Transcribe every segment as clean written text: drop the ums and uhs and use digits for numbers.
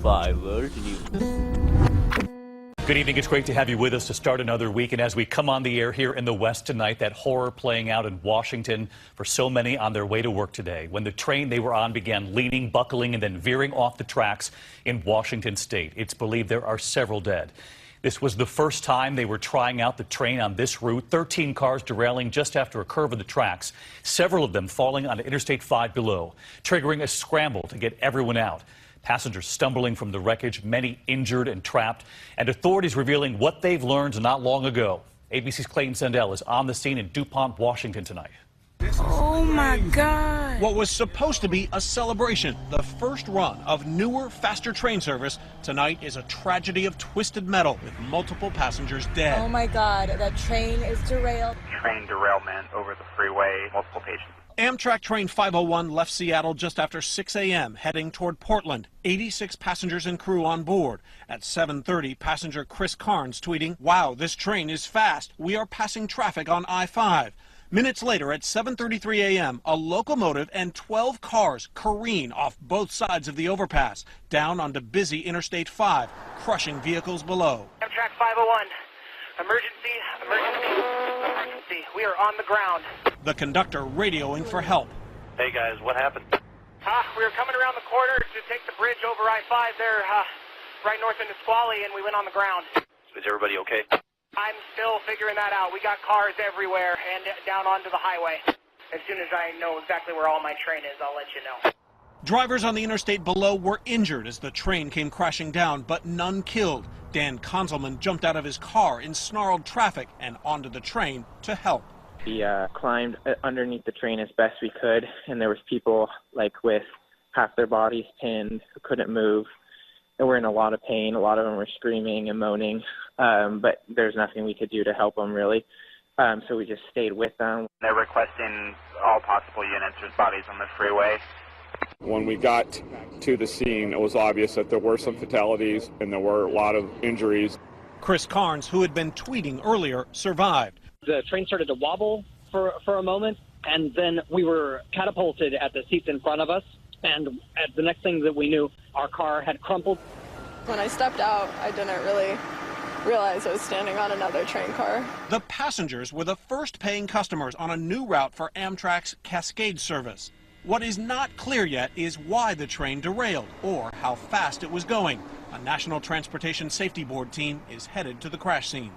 5 World News. Good evening. It's great to have you with us to start another week. And as we come on the air here in the West tonight, that horror playing out in Washington for so many on their way to work today, when the train they were on began leaning, buckling, and then veering off the tracks in Washington state. It's believed there are several dead. This was the first time they were trying out the train on this route. 13 cars derailing just after a curve of the tracks, several of them falling on Interstate 5 below, triggering a scramble to get everyone out. Passengers stumbling from the wreckage, many injured and trapped, and authorities revealing what they've learned not long ago. ABC's Clayton Sandell is on the scene in DuPont, Washington tonight. Oh my God. What was supposed to be a celebration, the first run of newer, faster train service, tonight is a tragedy of twisted metal with multiple passengers dead. Oh my God, that train is derailed. Train derailment over the freeway, multiple patients. Amtrak train 501 left Seattle just after 6 a.m. heading toward Portland. 86 passengers and crew on board. At 7:30, passenger Chris Carnes tweeting, "Wow, this train is fast. We are passing traffic on I-5." Minutes later at 7:33 a.m., a locomotive and 12 cars careen off both sides of the overpass, down onto busy Interstate 5, crushing vehicles below. Amtrak 501, emergency, we are on the ground. The conductor radioing for help. Hey guys, what happened? We were coming around the corner to take the bridge over I-5 there, right north into Squally, and we went on the ground. Is everybody okay? I'm still figuring that out. We got cars everywhere and down onto the highway. As soon as I know exactly where all my train is, I'll let you know. Drivers on the interstate below were injured as the train came crashing down, but none killed. Dan Konzelman jumped out of his car in snarled traffic and onto the train to help. We climbed underneath the train as best we could, and there was people with half their bodies pinned who couldn't move. They were in a lot of pain. A lot of them were screaming and moaning, but there's nothing we could do to help them really. So we just stayed with them. They're requesting all possible units with bodies on the freeway. When we got to the scene, it was obvious that there were some fatalities and there were a lot of injuries. Chris Carnes, who had been tweeting earlier, survived. The train started to wobble for a moment, and then we were catapulted at the seats in front of us. And at the next thing that we knew, our car had crumpled. When I stepped out, I didn't really realize I was standing on another train car. The passengers were the first paying customers on a new route for Amtrak's Cascade service. What is not clear yet is why the train derailed or how fast it was going. A National Transportation Safety Board team is headed to the crash scene.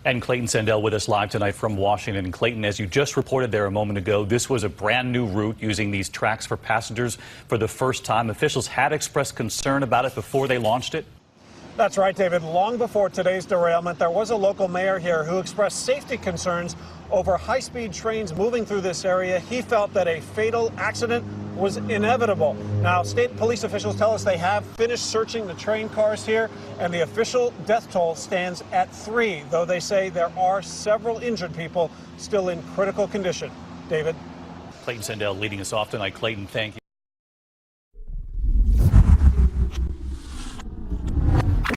And Clayton Sandell with us live tonight from Washington. And Clayton, as you just reported there a moment ago, this was a brand new route using these tracks for passengers for the first time. Officials had expressed concern about it before they launched it. That's right, David. Long before today's derailment, there was a local mayor here who expressed safety concerns over high-speed trains moving through this area. He felt that a fatal accident was inevitable. Now, state police officials tell us they have finished searching the train cars here, and the official death toll stands at 3, though they say there are several injured people still in critical condition. David? Clayton Sandell leading us off tonight. Clayton, thank you.